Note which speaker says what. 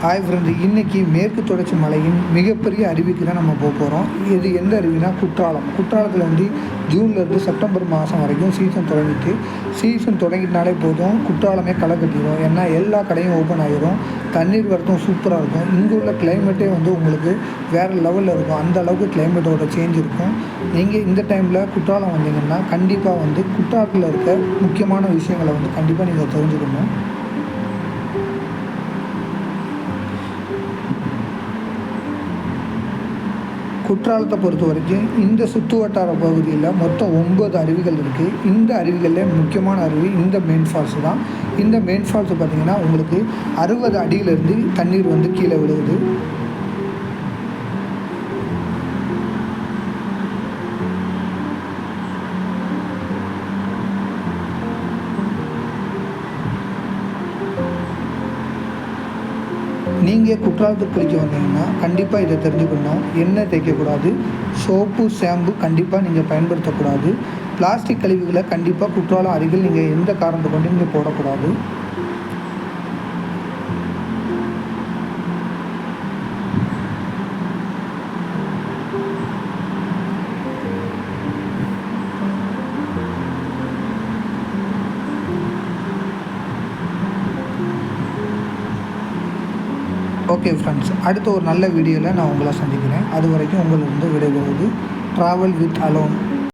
Speaker 1: Hi friend, இன்றைக்கி மேற்கு தொடர்ச்சி மலையின் மிகப்பெரிய அருவிக்கு தான் நம்ம போக போகிறோம். இது எந்த அருவினா குற்றாலம். குற்றாலத்தில் வந்து ஜூன்லேருந்து செப்டம்பர் மாதம் வரைக்கும் சீசன் தொடங்கினாலே போதும் குற்றாலமே களை கட்டிடும். ஏன்னா எல்லா கடையும் ஓப்பன் ஆகிடும், தண்ணீர் வரத்தும் சூப்பராக இருக்கும். இங்கே உள்ள கிளைமேட்டே வந்து உங்களுக்கு வேறு லெவலில் இருக்கும். அந்த அளவுக்கு கிளைமேட்டோட சேஞ்ச் இருக்கும். நீங்கள் இந்த டைமில் குற்றாலம் வந்தீங்கன்னா கண்டிப்பாக வந்து குற்றாலத்தில் இருக்க முக்கியமான விஷயங்களை வந்து கண்டிப்பாக நீங்கள் தெரிஞ்சுக்கணும். குற்றாலத்தை பொறுத்த வரைக்கும் இந்த சுற்று வட்டார பகுதியில் மொத்தம் 9 அருவிகள் இருக்குது. இந்த அருவிகளில் முக்கியமான அருவி இந்த மெயின் ஃபால்ஸ் தான். இந்த மெயின் ஃபால்ஸ் பார்த்திங்கன்னா உங்களுக்கு 60 அடியிலேருந்து தண்ணீர் வந்து கீழே விழுகுது. நீங்கள் குற்றாலத்துக்கு குளிக்க வந்தீங்கன்னா கண்டிப்பாக இதை தெரிஞ்சுக்கணும். எண்ணெய் தேய்க்கக்கூடாது, சோப்பு ஷாம்பு கண்டிப்பாக நீங்கள் பயன்படுத்தக்கூடாது. பிளாஸ்டிக் கழிவுகளை கண்டிப்பாக குற்றாலம் அருகில் நீங்கள் எந்த காரணத்தை கொண்டு நீங்கள் போடக்கூடாது. ஓகே ஃப்ரெண்ட்ஸ், அடுத்த ஒரு நல்ல வீடியோவில் நான் உங்களை சந்திக்கிறேன். அது வரைக்கும் உங்களிருந்து விடைபெறுவது ட்ராவல் வித் அலோன்.